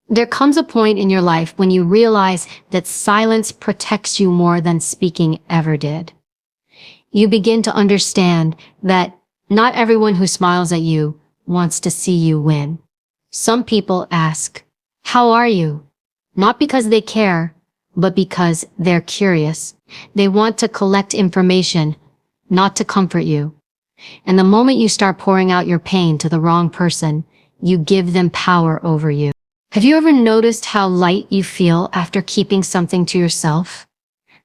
There comes a point in your life when you realize that silence protects you more than speaking ever did. You begin to understand that not everyone who smiles at you wants to see you win. Some people ask, "How are you?" Not because they care, but because they're curious. They want to collect information, not to comfort you. And the moment you start pouring out your pain to the wrong person, you give them power over you. Have you ever noticed how light you feel after keeping something to yourself?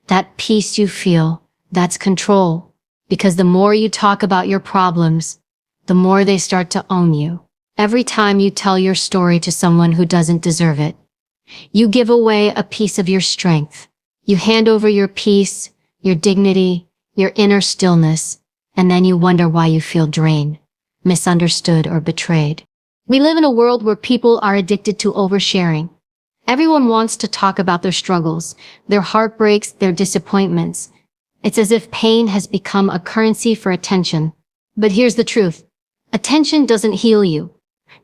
That peace you feel, that's control. Because the more you talk about your problems, the more they start to own you. Every time you tell your story to someone who doesn't deserve it, you give away a piece of your strength. You hand over your peace, your dignity, your inner stillness, and then you wonder why you feel drained, misunderstood, or betrayed. We live in a world where people are addicted to oversharing. Everyone wants to talk about their struggles, their heartbreaks, their disappointments. It's as if pain has become a currency for attention. But here's the truth. Attention doesn't heal you.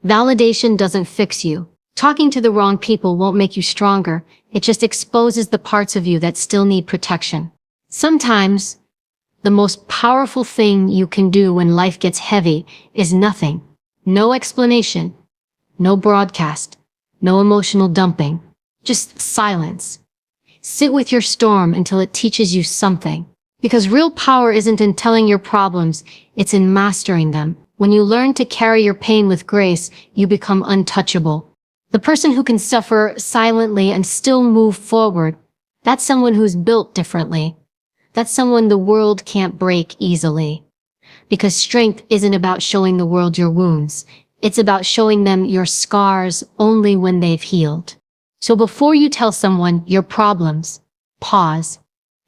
Validation doesn't fix you. Talking to the wrong people won't make you stronger. It just exposes the parts of you that still need protection. Sometimes, the most powerful thing you can do when life gets heavy is nothing. No explanation, no broadcast, no emotional dumping, just silence. Sit with your storm until it teaches you something. Because real power isn't in telling your problems, it's in mastering them. When you learn to carry your pain with grace, you become untouchable. The person who can suffer silently and still move forward, that's someone who's built differently. That's someone the world can't break easily. Because strength isn't about showing the world your wounds. It's about showing them your scars only when they've healed. So before you tell someone your problems, pause.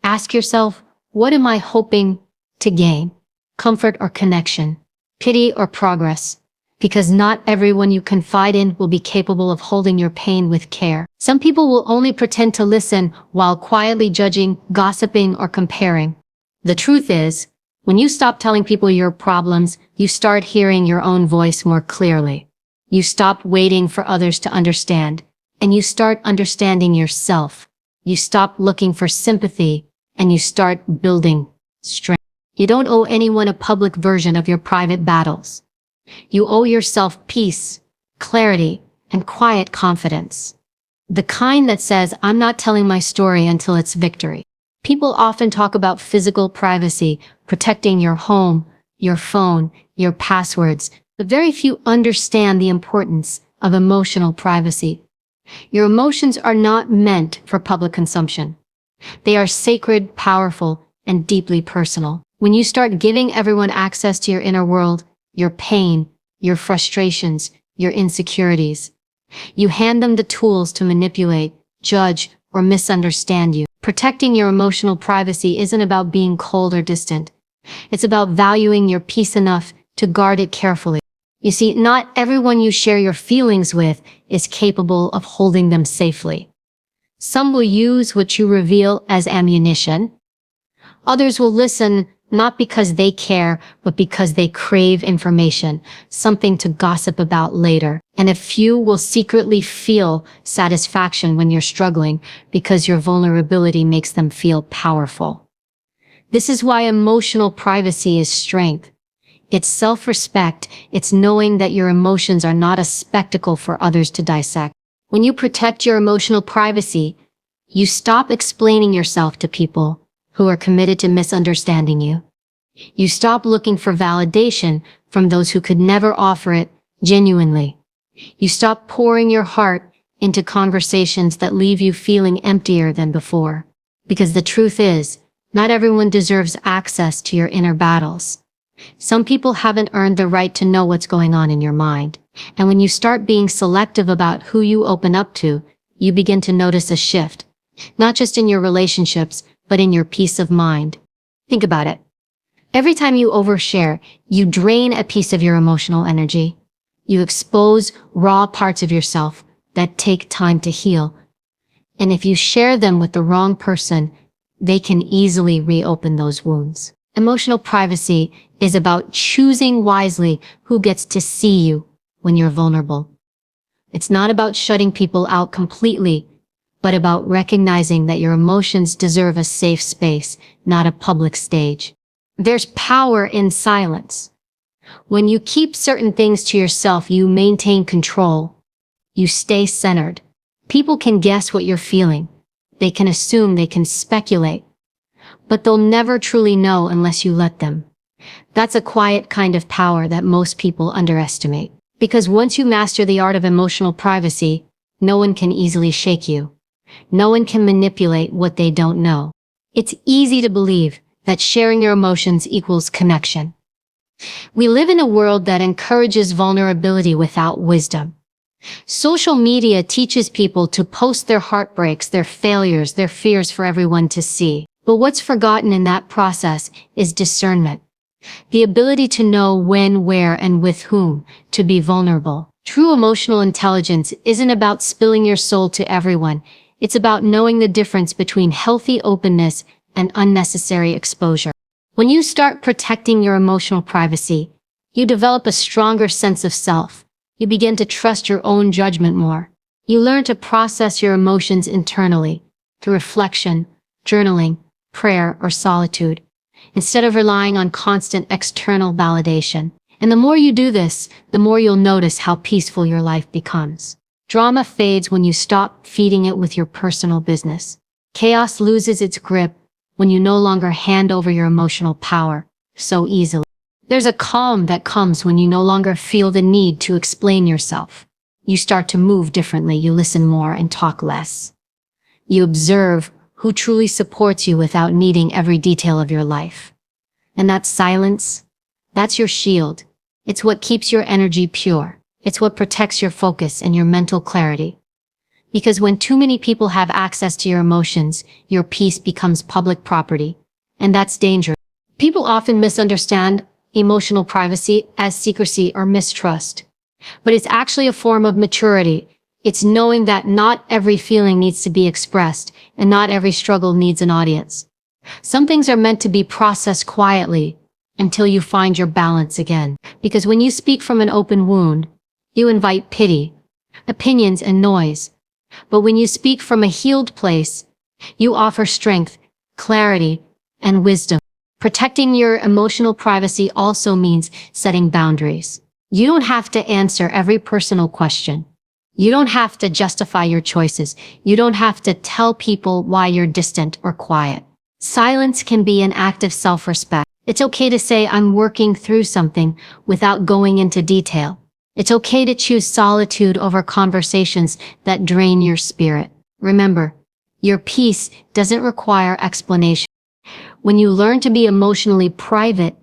Ask yourself, what am I hoping to gain? Comfort or connection? Pity or progress? Because not everyone you confide in will be capable of holding your pain with care. Some people will only pretend to listen while quietly judging, gossiping, or comparing. The truth is, when you stop telling people your problems, you start hearing your own voice more clearly. You stop waiting for others to understand, and you start understanding yourself. You stop looking for sympathy, and you start building strength. You don't owe anyone a public version of your private battles. You owe yourself peace, clarity, and quiet confidence. The kind that says, I'm not telling my story until it's victory. People often talk about physical privacy, protecting your home, your phone, your passwords, but very few understand the importance of emotional privacy. Your emotions are not meant for public consumption. They are sacred, powerful, and deeply personal. When you start giving everyone access to your inner world, your pain, your frustrations, your insecurities, you hand them the tools to manipulate, judge, or misunderstand you. Protecting your emotional privacy isn't about being cold or distant. It's about valuing your peace enough to guard it carefully. You see, not everyone you share your feelings with is capable of holding them safely. Some will use what you reveal as ammunition. Others will listen not because they care, but because they crave information, something to gossip about later. And a few will secretly feel satisfaction when you're struggling because your vulnerability makes them feel powerful. This is why emotional privacy is strength. It's self-respect. It's knowing that your emotions are not a spectacle for others to dissect. When you protect your emotional privacy, you stop explaining yourself to people who are committed to misunderstanding you. You stop looking for validation from those who could never offer it genuinely. You stop pouring your heart into conversations that leave you feeling emptier than before. Because the truth is, not everyone deserves access to your inner battles. Some people haven't earned the right to know what's going on in your mind. And when you start being selective about who you open up to, you begin to notice a shift. Not just in your relationships, but in your peace of mind. Think about it. Every time you overshare, you drain a piece of your emotional energy. You expose raw parts of yourself that take time to heal. And if you share them with the wrong person, they can easily reopen those wounds. Emotional privacy is about choosing wisely who gets to see you when you're vulnerable. It's not about shutting people out completely, but about recognizing that your emotions deserve a safe space, not a public stage. There's power in silence. When you keep certain things to yourself, you maintain control. You stay centered. People can guess what you're feeling. They can assume, they can speculate, but they'll never truly know unless you let them. That's a quiet kind of power that most people underestimate. Because once you master the art of emotional privacy, no one can easily shake you. No one can manipulate what they don't know. It's easy to believe that sharing your emotions equals connection. We live in a world that encourages vulnerability without wisdom. Social media teaches people to post their heartbreaks, their failures, their fears for everyone to see. But what's forgotten in that process is discernment. The ability to know when, where, and with whom to be vulnerable. True emotional intelligence isn't about spilling your soul to everyone. It's about knowing the difference between healthy openness and unnecessary exposure. When you start protecting your emotional privacy, you develop a stronger sense of self. You begin to trust your own judgment more. You learn to process your emotions internally, through reflection, journaling, prayer, or solitude, instead of relying on constant external validation. And the more you do this, the more you'll notice how peaceful your life becomes. Drama fades when you stop feeding it with your personal business. Chaos loses its grip when you no longer hand over your emotional power so easily. There's a calm that comes when you no longer feel the need to explain yourself. You start to move differently, you listen more and talk less. You observe who truly supports you without needing every detail of your life. And that silence, that's your shield. It's what keeps your energy pure. It's what protects your focus and your mental clarity. Because when too many people have access to your emotions, your peace becomes public property. And that's dangerous. People often misunderstand emotional privacy as secrecy or mistrust. But it's actually a form of maturity. It's knowing that not every feeling needs to be expressed, and not every struggle needs an audience. Some things are meant to be processed quietly until you find your balance again. Because when you speak from an open wound, you invite pity, opinions, and noise. But when you speak from a healed place, you offer strength, clarity, and wisdom. Protecting your emotional privacy also means setting boundaries. You don't have to answer every personal question. You don't have to justify your choices. You don't have to tell people why you're distant or quiet. Silence can be an act of self-respect. It's okay to say, I'm working through something, without going into detail. It's okay to choose solitude over conversations that drain your spirit. Remember, your peace doesn't require explanation. When you learn to be emotionally private,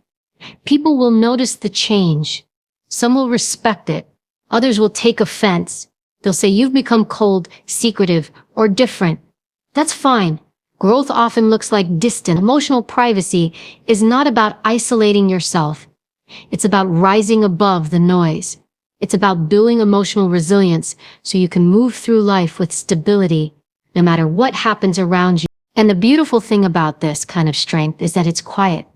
people will notice the change. Some will respect it. Others will take offense. They'll say you've become cold, secretive, or different. That's fine. Growth often looks like distance. Emotional privacy is not about isolating yourself. It's about rising above the noise. It's about building emotional resilience so you can move through life with stability, no matter what happens around you. And the beautiful thing about this kind of strength is that it's quiet.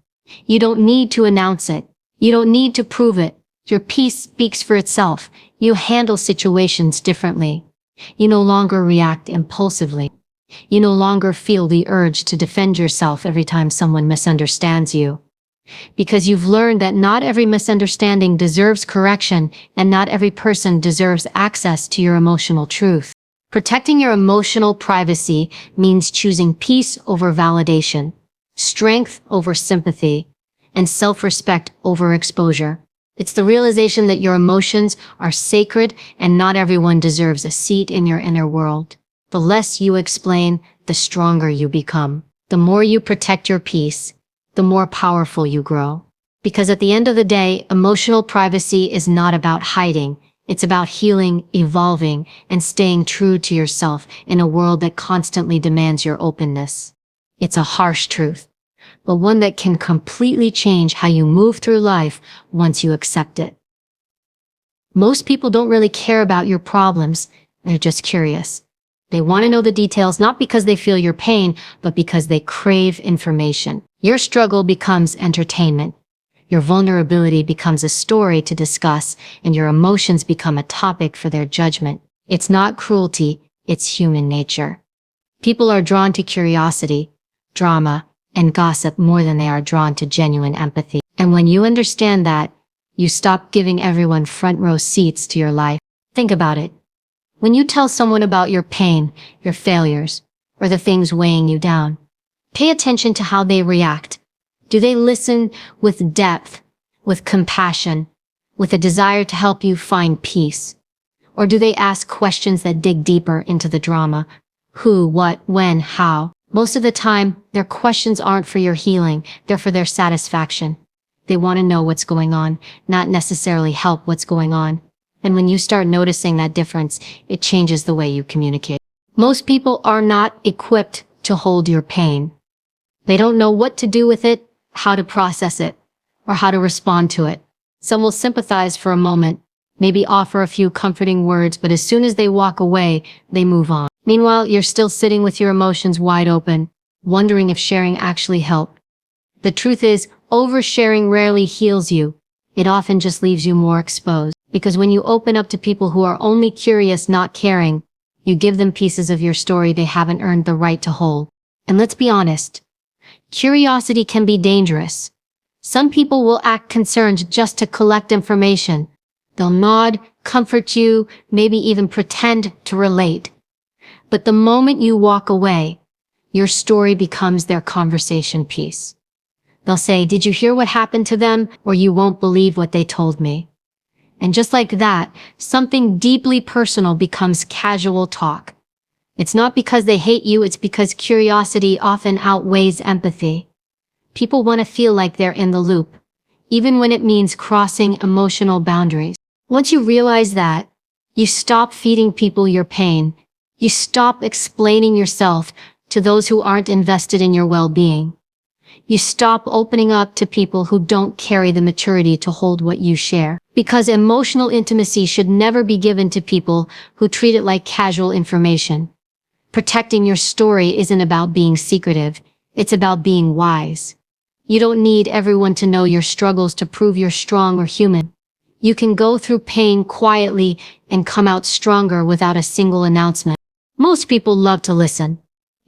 You don't need to announce it. You don't need to prove it. Your peace speaks for itself. You handle situations differently. You no longer react impulsively. You no longer feel the urge to defend yourself every time someone misunderstands you. Because you've learned that not every misunderstanding deserves correction, and not every person deserves access to your emotional truth. Protecting your emotional privacy means choosing peace over validation, strength over sympathy, and self-respect over exposure. It's the realization that your emotions are sacred and not everyone deserves a seat in your inner world. The less you explain, the stronger you become. The more you protect your peace, the more powerful you grow. Because at the end of the day, emotional privacy is not about hiding. It's about healing, evolving, and staying true to yourself in a world that constantly demands your openness. It's a harsh truth, but one that can completely change how you move through life once you accept it. Most people don't really care about your problems. They're just curious. They want to know the details, not because they feel your pain, but because they crave information. Your struggle becomes entertainment. Your vulnerability becomes a story to discuss, and your emotions become a topic for their judgment. It's not cruelty, it's human nature. People are drawn to curiosity, drama, and gossip more than they are drawn to genuine empathy. And when you understand that, you stop giving everyone front row seats to your life. Think about it. When you tell someone about your pain, your failures, or the things weighing you down, pay attention to how they react. Do they listen with depth, with compassion, with a desire to help you find peace? Or do they ask questions that dig deeper into the drama? Who, what, when, how? Most of the time, their questions aren't for your healing, they're for their satisfaction. They want to know what's going on, not necessarily help what's going on. And when you start noticing that difference, it changes the way you communicate. Most people are not equipped to hold your pain. They don't know what to do with it, how to process it, or how to respond to it. Some will sympathize for a moment, maybe offer a few comforting words, but as soon as they walk away, they move on. Meanwhile, you're still sitting with your emotions wide open, wondering if sharing actually helped. The truth is, oversharing rarely heals you. It often just leaves you more exposed. Because when you open up to people who are only curious, not caring, you give them pieces of your story they haven't earned the right to hold. And let's be honest, curiosity can be dangerous. Some people will act concerned just to collect information. They'll nod, comfort you, maybe even pretend to relate. But the moment you walk away, your story becomes their conversation piece. They'll say, "Did you hear what happened to them?" Or "You won't believe what they told me." And just like that, something deeply personal becomes casual talk. It's not because they hate you, it's because curiosity often outweighs empathy. People want to feel like they're in the loop, even when it means crossing emotional boundaries. Once you realize that, you stop feeding people your pain. You stop explaining yourself to those who aren't invested in your well-being. You stop opening up to people who don't carry the maturity to hold what you share. Because emotional intimacy should never be given to people who treat it like casual information. Protecting your story isn't about being secretive, it's about being wise. You don't need everyone to know your struggles to prove you're strong or human. You can go through pain quietly and come out stronger without a single announcement. Most people love to listen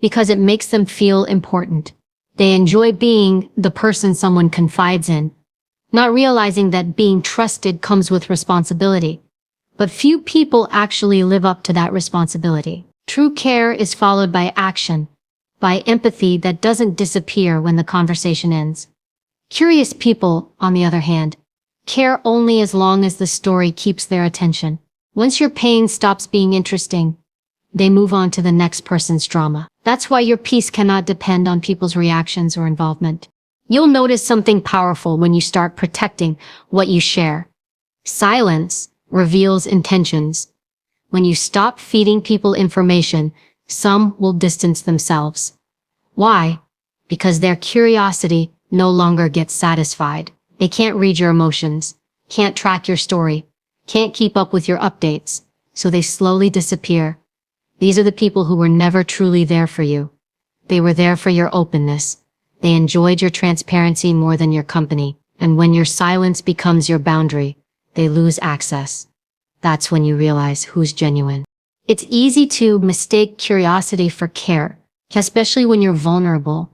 because it makes them feel important. They enjoy being the person someone confides in, not realizing that being trusted comes with responsibility. But few people actually live up to that responsibility. True care is followed by action, by empathy that doesn't disappear when the conversation ends. Curious people, on the other hand, care only as long as the story keeps their attention. Once your pain stops being interesting, they move on to the next person's drama. That's why your peace cannot depend on people's reactions or involvement. You'll notice something powerful when you start protecting what you share. Silence reveals intentions. When you stop feeding people information, some will distance themselves. Why? Because their curiosity no longer gets satisfied. They can't read your emotions, can't track your story, can't keep up with your updates, so they slowly disappear. These are the people who were never truly there for you. They were there for your openness. They enjoyed your transparency more than your company. And when your silence becomes your boundary, they lose access. That's when you realize who's genuine. It's easy to mistake curiosity for care, especially when you're vulnerable.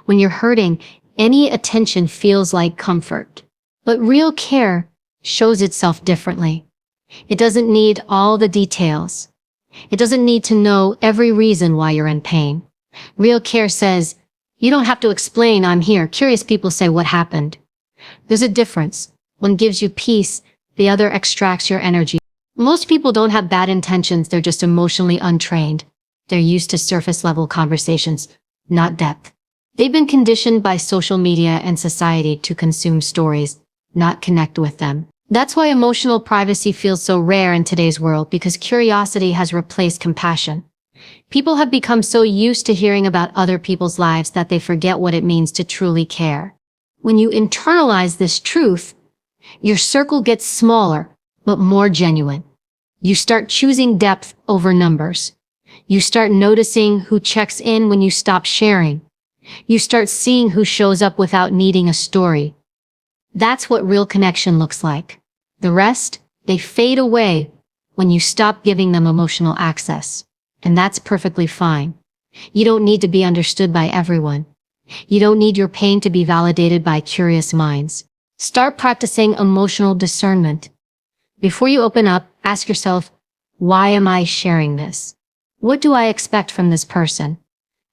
When you're hurting, any attention feels like comfort. But real care shows itself differently. It doesn't need all the details. It doesn't need to know every reason why you're in pain. Real care says, "You don't have to explain, I'm here." Curious people say, "What happened?" There's a difference. One gives you peace, the other extracts your energy. Most people don't have bad intentions, they're just emotionally untrained. They're used to surface-level conversations, not depth. They've been conditioned by social media and society to consume stories, not connect with them. That's why emotional privacy feels so rare in today's world, because curiosity has replaced compassion. People have become so used to hearing about other people's lives that they forget what it means to truly care. When you internalize this truth, your circle gets smaller, but more genuine. You start choosing depth over numbers. You start noticing who checks in when you stop sharing. You start seeing who shows up without needing a story. That's what real connection looks like. The rest, they fade away when you stop giving them emotional access. And that's perfectly fine. You don't need to be understood by everyone. You don't need your pain to be validated by curious minds. Start practicing emotional discernment. Before you open up, ask yourself, why am I sharing this? What do I expect from this person?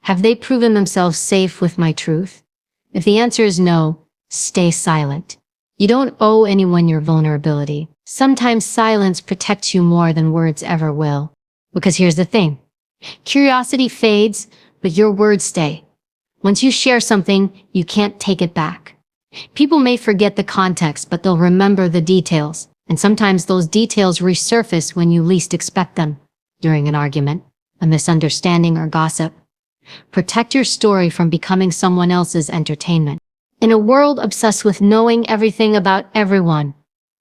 Have they proven themselves safe with my truth? If the answer is no, stay silent. You don't owe anyone your vulnerability. Sometimes silence protects you more than words ever will. Because here's the thing. Curiosity fades, but your words stay. Once you share something, you can't take it back. People may forget the context, but they'll remember the details. And sometimes those details resurface when you least expect them. During an argument, a misunderstanding, or gossip. Protect your story from becoming someone else's entertainment. In a world obsessed with knowing everything about everyone,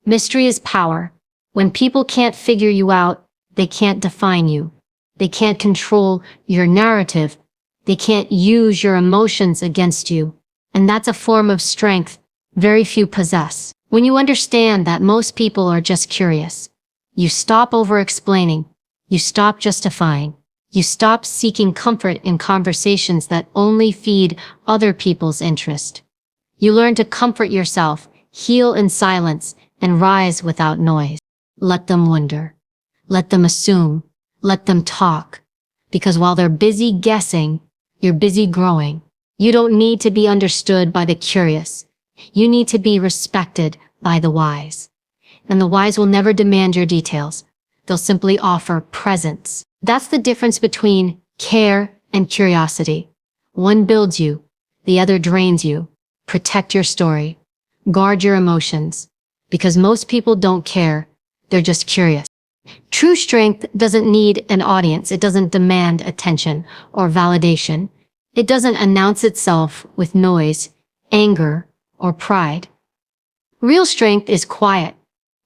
mystery is power. When people can't figure you out, they can't define you. They can't control your narrative. They can't use your emotions against you. And that's a form of strength very few possess. When you understand that most people are just curious, you stop over-explaining. You stop justifying. You stop seeking comfort in conversations that only feed other people's interest. You learn to comfort yourself, heal in silence, and rise without noise. Let them wonder. Let them assume. Let them talk. Because while they're busy guessing, you're busy growing. You don't need to be understood by the curious. You need to be respected by the wise. And the wise will never demand your details. They'll simply offer presence. That's the difference between care and curiosity. One builds you, the other drains you. Protect your story. Guard your emotions. Because most people don't care, they're just curious. True strength doesn't need an audience. It doesn't demand attention or validation. It doesn't announce itself with noise, anger, or pride. Real strength is quiet.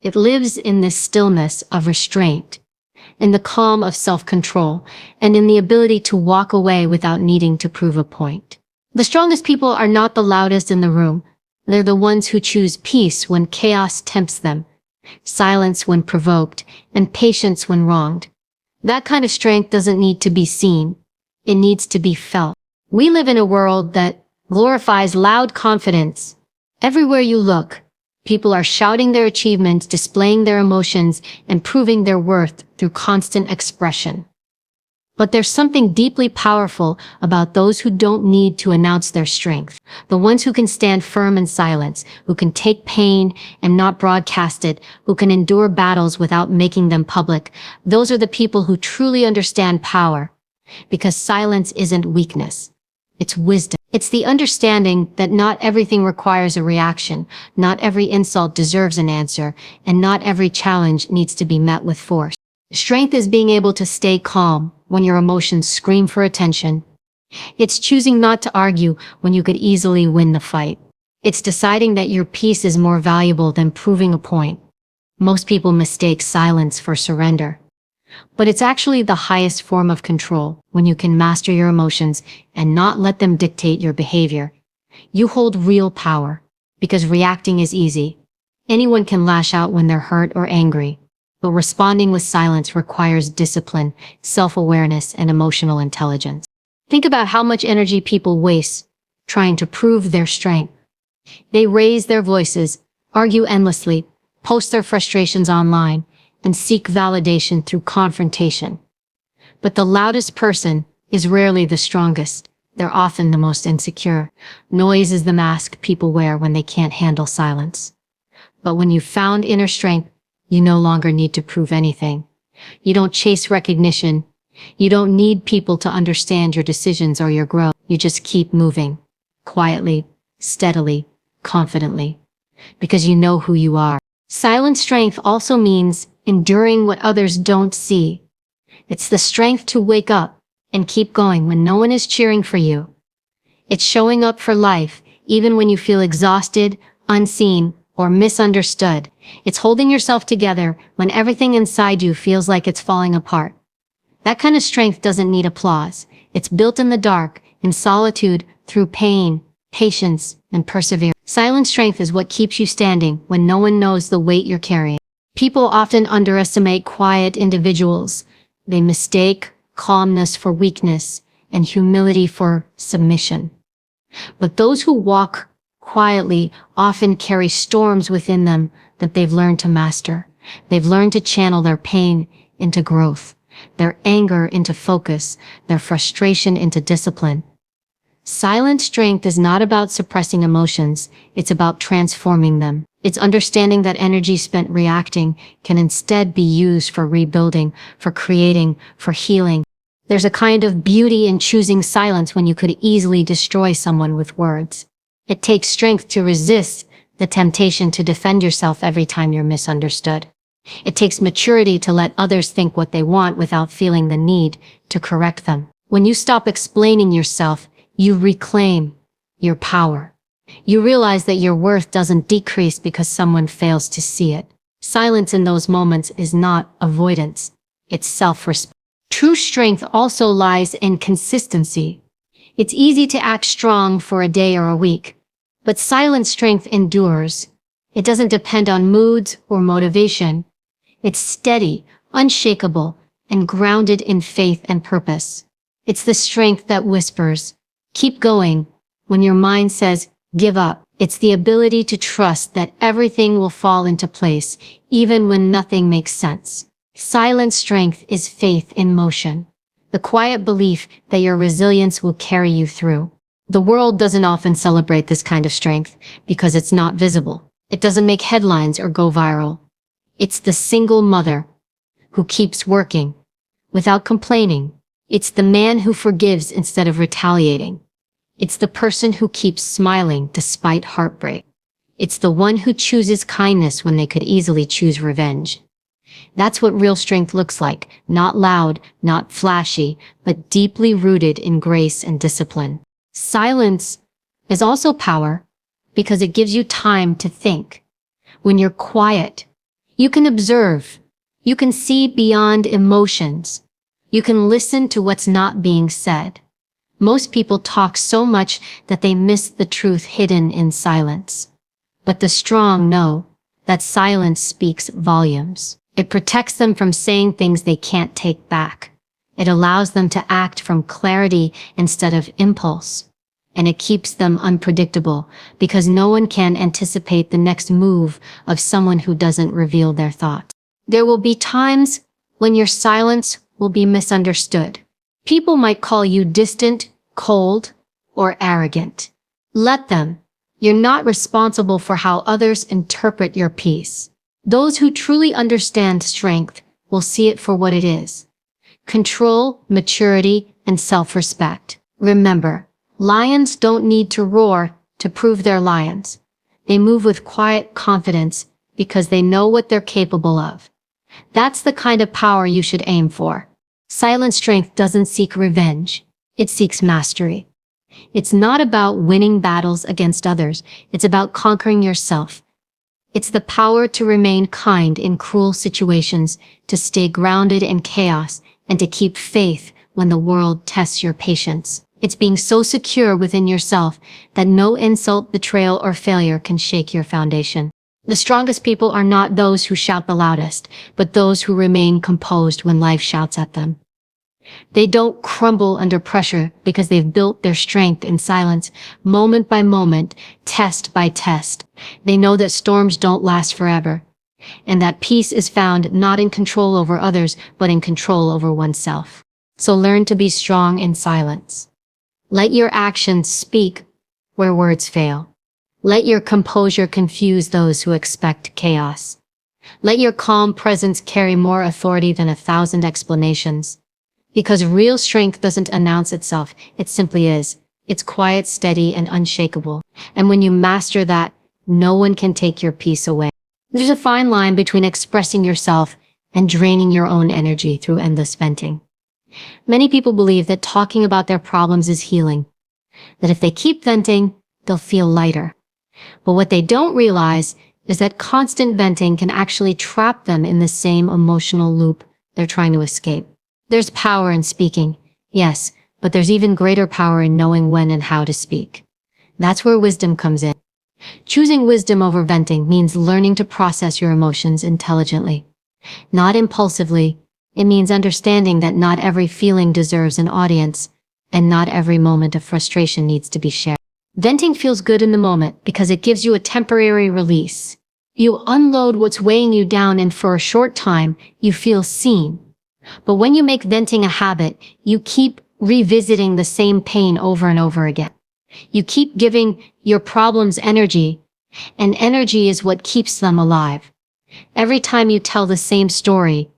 It lives in this stillness of restraint, in the calm of self-control, and in the ability to walk away without needing to prove a point. The strongest people are not the loudest in the room. They're the ones who choose peace when chaos tempts them, silence when provoked, and patience when wronged. That kind of strength doesn't need to be seen. It needs to be felt. We live in a world that glorifies loud confidence. Everywhere you look, people are shouting their achievements, displaying their emotions, and proving their worth through constant expression. But there's something deeply powerful about those who don't need to announce their strength. The ones who can stand firm in silence, who can take pain and not broadcast it, who can endure battles without making them public. Those are the people who truly understand power. Because silence isn't weakness. It's wisdom. It's the understanding that not everything requires a reaction, not every insult deserves an answer, and not every challenge needs to be met with force. Strength is being able to stay calm when your emotions scream for attention. It's choosing not to argue when you could easily win the fight. It's deciding that your peace is more valuable than proving a point. Most people mistake silence for surrender. But it's actually the highest form of control when you can master your emotions and not let them dictate your behavior. You hold real power because reacting is easy. Anyone can lash out when they're hurt or angry. But responding with silence requires discipline, self-awareness, and emotional intelligence. Think about how much energy people waste trying to prove their strength. They raise their voices, argue endlessly, post their frustrations online, and seek validation through confrontation. But the loudest person is rarely the strongest. They're often the most insecure. Noise is the mask people wear when they can't handle silence. But when you've found inner strength, you no longer need to prove anything. You don't chase recognition. You don't need people to understand your decisions or your growth. You just keep moving, quietly, steadily, confidently, because you know who you are. Silent strength also means enduring what others don't see. It's the strength to wake up and keep going when no one is cheering for you. It's showing up for life, even when you feel exhausted, unseen, or misunderstood. It's holding yourself together when everything inside you feels like it's falling apart. That kind of strength doesn't need applause. It's built in the dark, in solitude, through pain, patience, and perseverance. Silent strength is what keeps you standing when no one knows the weight you're carrying. People often underestimate quiet individuals. They mistake calmness for weakness and humility for submission. But those who walk quietly often carry storms within them that they've learned to master. They've learned to channel their pain into growth, their anger into focus, their frustration into discipline. Silent strength is not about suppressing emotions, it's about transforming them. It's understanding that energy spent reacting can instead be used for rebuilding, for creating, for healing. There's a kind of beauty in choosing silence when you could easily destroy someone with words. It takes strength to resist the temptation to defend yourself every time you're misunderstood. It takes maturity to let others think what they want without feeling the need to correct them. When you stop explaining yourself, you reclaim your power. You realize that your worth doesn't decrease because someone fails to see it. Silence in those moments is not avoidance, it's self-respect. True strength also lies in consistency. It's easy to act strong for a day or a week, but silent strength endures. It doesn't depend on moods or motivation. It's steady, unshakable, and grounded in faith and purpose. It's the strength that whispers, "Keep going," when your mind says, "Give up." It's the ability to trust that everything will fall into place, even when nothing makes sense. Silent strength is faith in motion, the quiet belief that your resilience will carry you through. The world doesn't often celebrate this kind of strength because it's not visible. It doesn't make headlines or go viral. It's the single mother who keeps working without complaining. It's the man who forgives instead of retaliating. It's the person who keeps smiling despite heartbreak. It's the one who chooses kindness when they could easily choose revenge. That's what real strength looks like, not loud, not flashy, but deeply rooted in grace and discipline. Silence is also power because it gives you time to think. When you're quiet, you can observe. You can see beyond emotions. You can listen to what's not being said. Most people talk so much that they miss the truth hidden in silence. But the strong know that silence speaks volumes. It protects them from saying things they can't take back. It allows them to act from clarity instead of impulse. And it keeps them unpredictable because no one can anticipate the next move of someone who doesn't reveal their thoughts. There will be times when your silence will be misunderstood. People might call you distant, cold, or arrogant. Let them. You're not responsible for how others interpret your peace. Those who truly understand strength will see it for what it is. Control, maturity, and self-respect. Remember, lions don't need to roar to prove they're lions. They move with quiet confidence because they know what they're capable of. That's the kind of power you should aim for. Silent strength doesn't seek revenge. It seeks mastery. It's not about winning battles against others. It's about conquering yourself. It's the power to remain kind in cruel situations, to stay grounded in chaos, and to keep faith when the world tests your patience. It's being so secure within yourself that no insult, betrayal, or failure can shake your foundation. The strongest people are not those who shout the loudest, but those who remain composed when life shouts at them. They don't crumble under pressure because they've built their strength in silence, moment by moment, test by test. They know that storms don't last forever, and that peace is found not in control over others, but in control over oneself. So learn to be strong in silence. Let your actions speak where words fail. Let your composure confuse those who expect chaos. Let your calm presence carry more authority than 1,000 explanations. Because real strength doesn't announce itself, it simply is. It's quiet, steady, and unshakable. And when you master that, no one can take your peace away. There's a fine line between expressing yourself and draining your own energy through endless venting. Many people believe that talking about their problems is healing, that if they keep venting, they'll feel lighter. But what they don't realize is that constant venting can actually trap them in the same emotional loop they're trying to escape. There's power in speaking, yes, but there's even greater power in knowing when and how to speak. That's where wisdom comes in. Choosing wisdom over venting means learning to process your emotions intelligently, not impulsively. It means understanding that not every feeling deserves an audience, and not every moment of frustration needs to be shared. Venting feels good in the moment because it gives you a temporary release. You unload what's weighing you down, and for a short time, you feel seen. But when you make venting a habit, you keep revisiting the same pain over and over again. You keep giving your problems energy, and energy is what keeps them alive. Every time you tell the same story,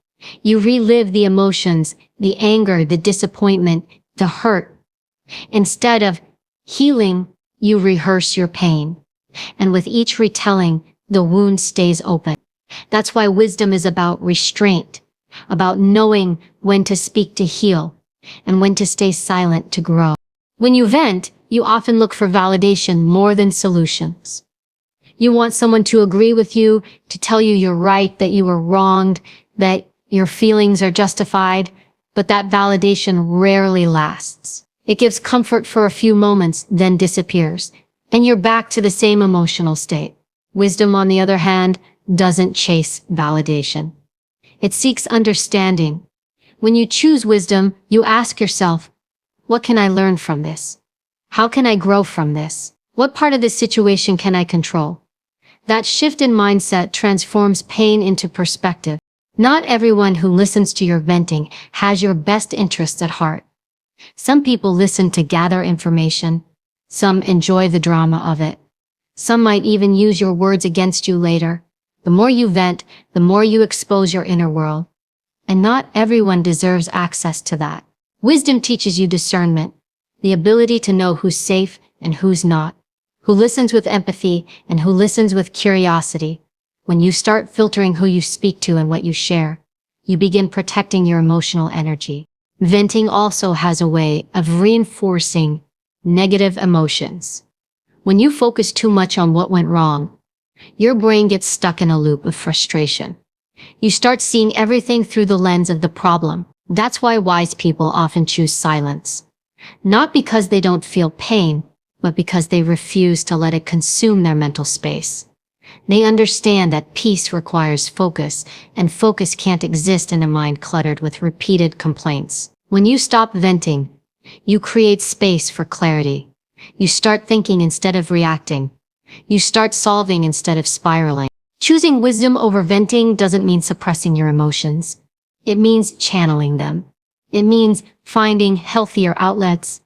you relive the emotions, the anger, the disappointment, the hurt. Instead of healing, you rehearse your pain. And with each retelling, the wound stays open. That's why wisdom is about restraint, about knowing when to speak to heal, and when to stay silent to grow. When you vent, you often look for validation more than solutions. You want someone to agree with you, to tell you you're right, that you were wronged, that your feelings are justified, but that validation rarely lasts. It gives comfort for a few moments, then disappears, and you're back to the same emotional state. Wisdom, on the other hand, doesn't chase validation. It seeks understanding. When you choose wisdom, you ask yourself, what can I learn from this? How can I grow from this? What part of this situation can I control? That shift in mindset transforms pain into perspective. Not everyone who listens to your venting has your best interests at heart. Some people listen to gather information. Some enjoy the drama of it. Some might even use your words against you later. The more you vent, the more you expose your inner world. And not everyone deserves access to that. Wisdom teaches you discernment, the ability to know who's safe and who's not, who listens with empathy and who listens with curiosity. When you start filtering who you speak to and what you share, you begin protecting your emotional energy. Venting also has a way of reinforcing negative emotions. When you focus too much on what went wrong, your brain gets stuck in a loop of frustration. You start seeing everything through the lens of the problem. That's why wise people often choose silence. Not because they don't feel pain, but because they refuse to let it consume their mental space. They understand that peace requires focus, and focus can't exist in a mind cluttered with repeated complaints. When you stop venting, you create space for clarity. You start thinking instead of reacting. You start solving instead of spiraling. Choosing wisdom over venting doesn't mean suppressing your emotions. It means channeling them. It means finding healthier outlets,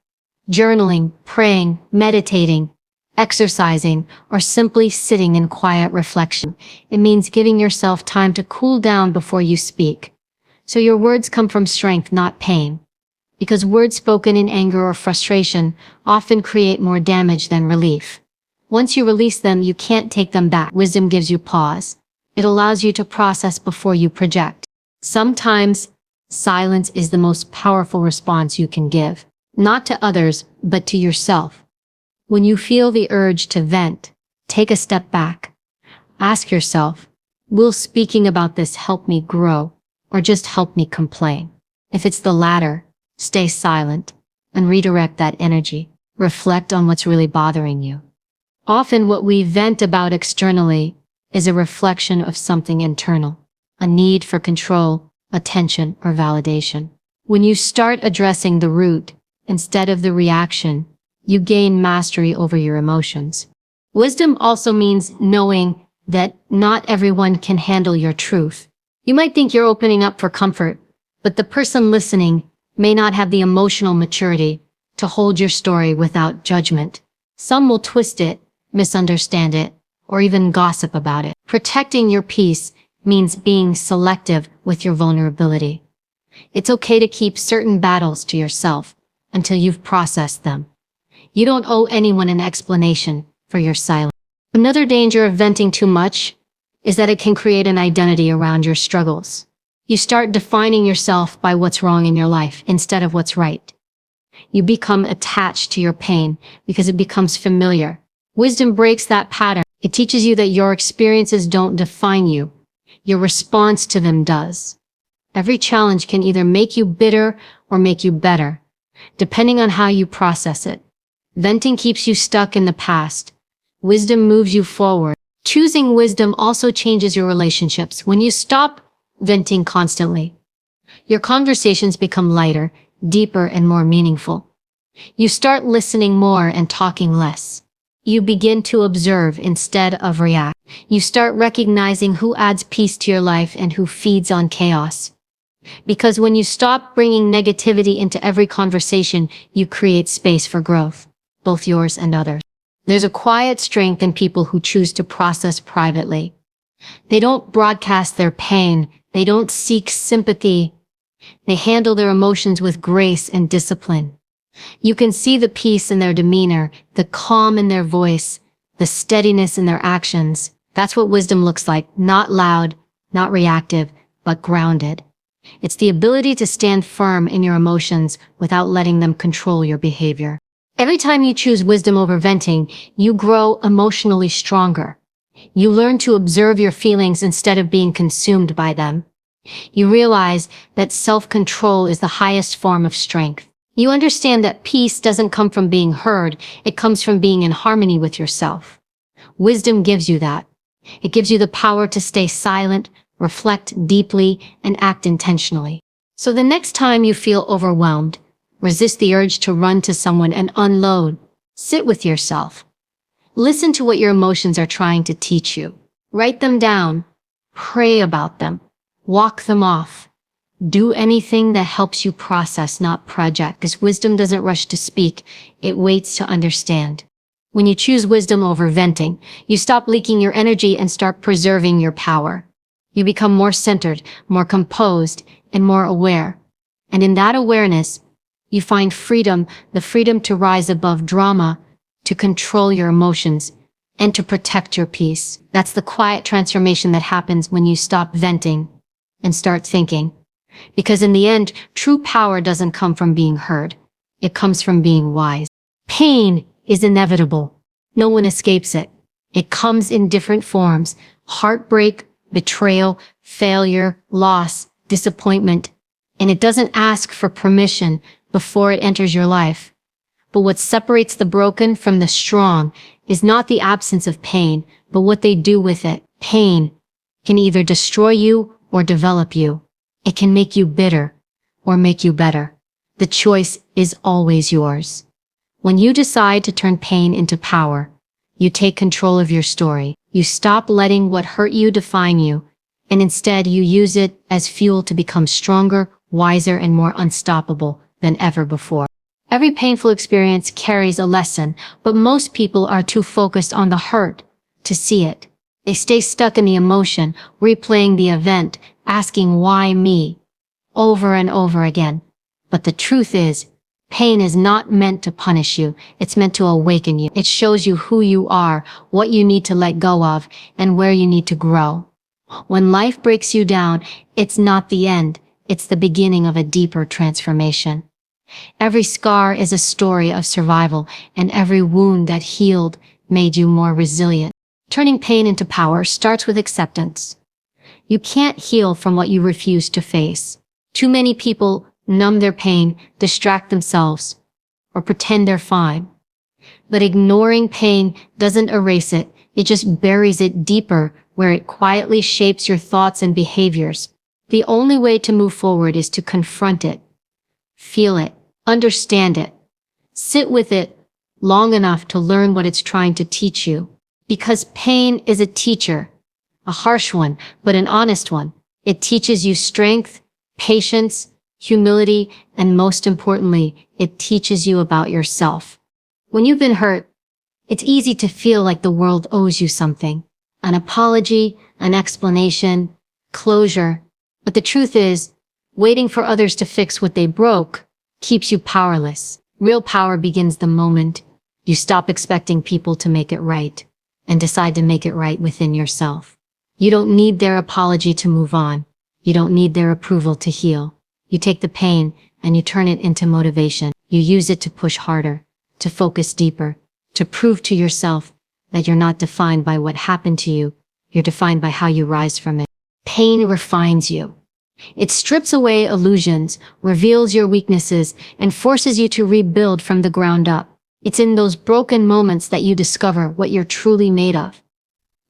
journaling, praying, meditating, exercising, or simply sitting in quiet reflection. It means giving yourself time to cool down before you speak, so your words come from strength, not pain. Because words spoken in anger or frustration often create more damage than relief. Once you release them, you can't take them back. Wisdom gives you pause. It allows you to process before you project. Sometimes, silence is the most powerful response you can give, not to others, but to yourself. When you feel the urge to vent, take a step back. Ask yourself, will speaking about this help me grow, or just help me complain? If it's the latter, stay silent and redirect that energy. Reflect on what's really bothering you. Often what we vent about externally is a reflection of something internal, a need for control, attention, or validation. When you start addressing the root instead of the reaction, you gain mastery over your emotions. Wisdom also means knowing that not everyone can handle your truth. You might think you're opening up for comfort, but the person listening may not have the emotional maturity to hold your story without judgment. Some will twist it, misunderstand it, or even gossip about it. Protecting your peace means being selective with your vulnerability. It's okay to keep certain battles to yourself until you've processed them. You don't owe anyone an explanation for your silence. Another danger of venting too much is that it can create an identity around your struggles. You start defining yourself by what's wrong in your life instead of what's right. You become attached to your pain because it becomes familiar. Wisdom breaks that pattern. It teaches you that your experiences don't define you. Your response to them does. Every challenge can either make you bitter or make you better, depending on how you process it. Venting keeps you stuck in the past, Wisdom moves you forward. Choosing wisdom also changes your relationships. When you stop venting constantly, your conversations become lighter, deeper, and more meaningful. You start listening more and talking less. You begin to observe instead of react. You start recognizing who adds peace to your life and who feeds on chaos. Because when you stop bringing negativity into every conversation, you create space for growth, both yours and others. There's a quiet strength in people who choose to process privately. They don't broadcast their pain. They don't seek sympathy. They handle their emotions with grace and discipline. You can see the peace in their demeanor, the calm in their voice, the steadiness in their actions. That's what wisdom looks like. Not loud, not reactive, but grounded. It's the ability to stand firm in your emotions without letting them control your behavior. Every time you choose wisdom over venting, you grow emotionally stronger. You learn to observe your feelings instead of being consumed by them. You realize that self-control is the highest form of strength. You understand that peace doesn't come from being heard, it comes from being in harmony with yourself. Wisdom gives you that. It gives you the power to stay silent, reflect deeply, and act intentionally. So the next time you feel overwhelmed, resist the urge to run to someone and unload. Sit with yourself. Listen to what your emotions are trying to teach you. Write them down. Pray about them. Walk them off. Do anything that helps you process, not project, because wisdom doesn't rush to speak. It waits to understand. When you choose wisdom over venting, you stop leaking your energy and start preserving your power. You become more centered, more composed, and more aware. And in that awareness, you find freedom, the freedom to rise above drama, to control your emotions, and to protect your peace. That's the quiet transformation that happens when you stop venting and start thinking. Because in the end, true power doesn't come from being heard. It comes from being wise. Pain is inevitable. No one escapes it. It comes in different forms: heartbreak, betrayal, failure, loss, disappointment. And it doesn't ask for permission before it enters your life. But what separates the broken from the strong is not the absence of pain, but what they do with it. Pain can either destroy you or develop you. It can make you bitter or make you better. The choice is always yours. When you decide to turn pain into power, you take control of your story. You stop letting what hurt you define you, and instead you use it as fuel to become stronger, wiser, and more unstoppable than ever before. Every painful experience carries a lesson, but most people are too focused on the hurt to see it. They stay stuck in the emotion, replaying the event, asking why me, over and over again. But the truth is, pain is not meant to punish you. It's meant to awaken you. It shows you who you are, what you need to let go of, and where you need to grow. When life breaks you down, it's not the end. It's the beginning of a deeper transformation. Every scar is a story of survival, and every wound that healed made you more resilient. Turning pain into power starts with acceptance. You can't heal from what you refuse to face. Too many people numb their pain, distract themselves, or pretend they're fine. But ignoring pain doesn't erase it. It just buries it deeper, where it quietly shapes your thoughts and behaviors. The only way to move forward is to confront it, feel it, understand it, sit with it long enough to learn what it's trying to teach you. Because pain is a teacher, a harsh one, but an honest one. It teaches you strength, patience, humility, and most importantly, it teaches you about yourself. When you've been hurt, it's easy to feel like the world owes you something. An apology, an explanation, closure. But the truth is, waiting for others to fix what they broke keeps you powerless. Real power begins the moment you stop expecting people to make it right and decide to make it right within yourself. You don't need their apology to move on. You don't need their approval to heal. You take the pain and you turn it into motivation. You use it to push harder, to focus deeper, to prove to yourself that you're not defined by what happened to you. You're defined by how you rise from it. Pain refines you. It strips away illusions, reveals your weaknesses, and forces you to rebuild from the ground up. It's in those broken moments that you discover what you're truly made of.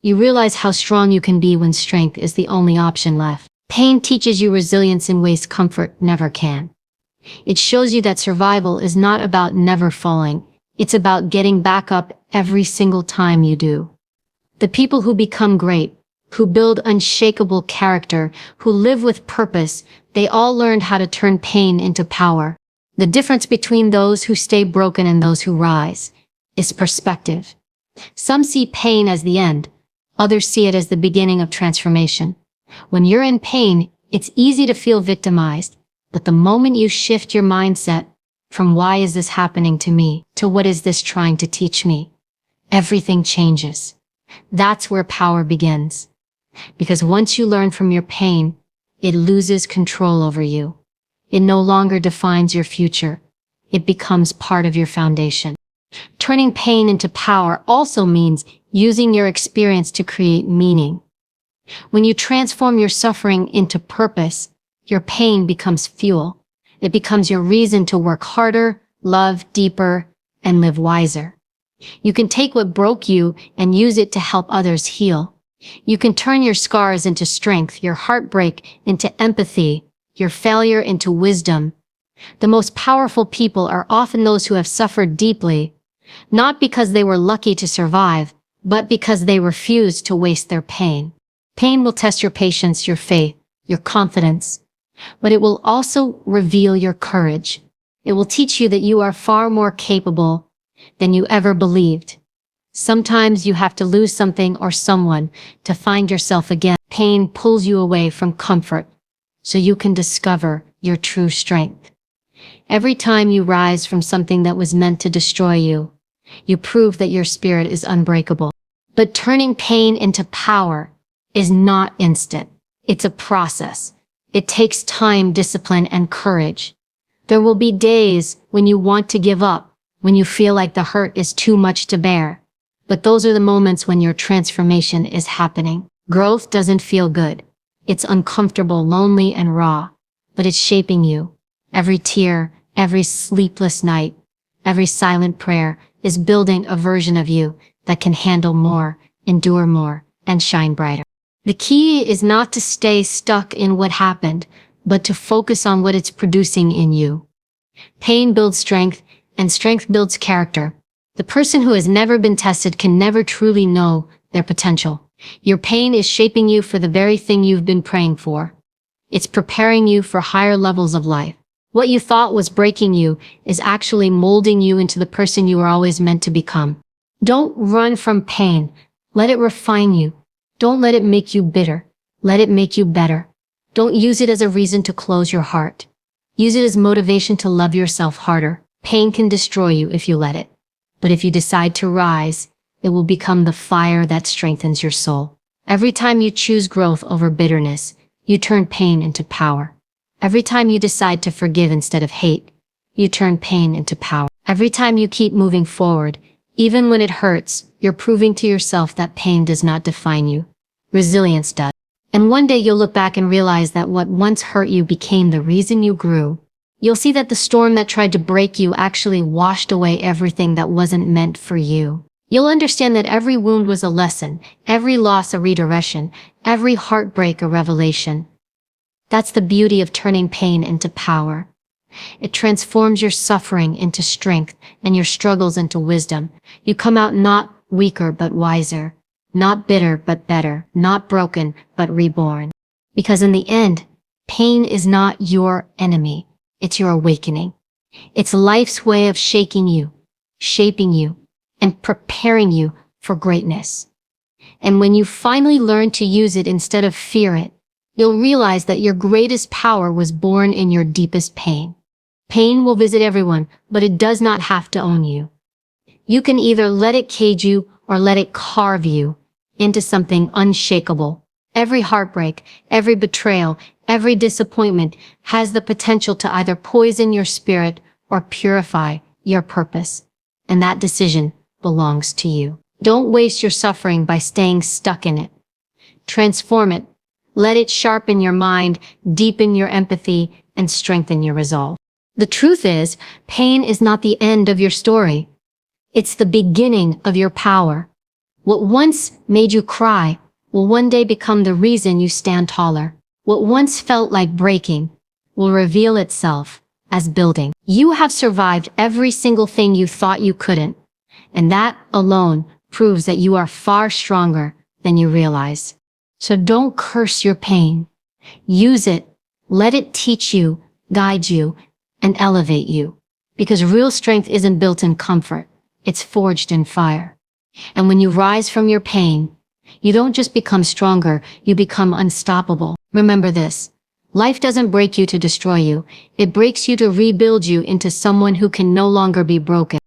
You realize how strong you can be when strength is the only option left. Pain teaches you resilience in ways comfort never can. It shows you that survival is not about never falling. It's about getting back up every single time you do. The people who become great, who build unshakable character, who live with purpose, they all learned how to turn pain into power. The difference between those who stay broken and those who rise is perspective. Some see pain as the end, others see it as the beginning of transformation. When you're in pain, it's easy to feel victimized, but the moment you shift your mindset from why is this happening to me to what is this trying to teach me, everything changes. That's where power begins. Because once you learn from your pain, it loses control over you. It no longer defines your future. It becomes part of your foundation. Turning pain into power also means using your experience to create meaning. When you transform your suffering into purpose, your pain becomes fuel. It becomes your reason to work harder, love deeper, and live wiser. You can take what broke you and use it to help others heal. You can turn your scars into strength, your heartbreak into empathy, your failure into wisdom. The most powerful people are often those who have suffered deeply, not because they were lucky to survive, but because they refused to waste their pain. Pain will test your patience, your faith, your confidence, but it will also reveal your courage. It will teach you that you are far more capable than you ever believed. Sometimes you have to lose something or someone to find yourself again. Pain pulls you away from comfort so you can discover your true strength. Every time you rise from something that was meant to destroy you, you prove that your spirit is unbreakable. But turning pain into power is not instant. It's a process. It takes time, discipline, and courage. There will be days when you want to give up, when you feel like the hurt is too much to bear. But those are the moments when your transformation is happening. Growth doesn't feel good. It's uncomfortable, lonely, and raw, but it's shaping you. Every tear, every sleepless night, every silent prayer is building a version of you that can handle more, endure more, and shine brighter. The key is not to stay stuck in what happened, but to focus on what it's producing in you. Pain builds strength, and strength builds character. The person who has never been tested can never truly know their potential. Your pain is shaping you for the very thing you've been praying for. It's preparing you for higher levels of life. What you thought was breaking you is actually molding you into the person you were always meant to become. Don't run from pain. Let it refine you. Don't let it make you bitter. Let it make you better. Don't use it as a reason to close your heart. Use it as motivation to love yourself harder. Pain can destroy you if you let it. But if you decide to rise, it will become the fire that strengthens your soul. Every time you choose growth over bitterness, you turn pain into power. Every time you decide to forgive instead of hate, you turn pain into power. Every time you keep moving forward, even when it hurts, you're proving to yourself that pain does not define you. Resilience does. And one day you'll look back and realize that what once hurt you became the reason you grew. You'll see that the storm that tried to break you actually washed away everything that wasn't meant for you. You'll understand that every wound was a lesson, every loss a redirection, every heartbreak a revelation. That's the beauty of turning pain into power. It transforms your suffering into strength and your struggles into wisdom. You come out not weaker but wiser, not bitter but better, not broken but reborn. Because in the end, pain is not your enemy. It's your awakening. It's life's way of shaking you, shaping you, and preparing you for greatness. And when you finally learn to use it instead of fear it, you'll realize that your greatest power was born in your deepest pain. Pain will visit everyone, but it does not have to own you. You can either let it cage you or let it carve you into something unshakable. Every heartbreak, every betrayal, every disappointment has the potential to either poison your spirit or purify your purpose. And that decision belongs to you. Don't waste your suffering by staying stuck in it. Transform it. Let it sharpen your mind, deepen your empathy, and strengthen your resolve. The truth is, pain is not the end of your story. It's the beginning of your power. What once made you cry will one day become the reason you stand taller. What once felt like breaking will reveal itself as building. You have survived every single thing you thought you couldn't, and that alone proves that you are far stronger than you realize. So don't curse your pain. Use it, let it teach you, guide you, and elevate you. Because real strength isn't built in comfort, it's forged in fire. And when you rise from your pain, you don't just become stronger, you become unstoppable. Remember this, life doesn't break you to destroy you, it breaks you to rebuild you into someone who can no longer be broken.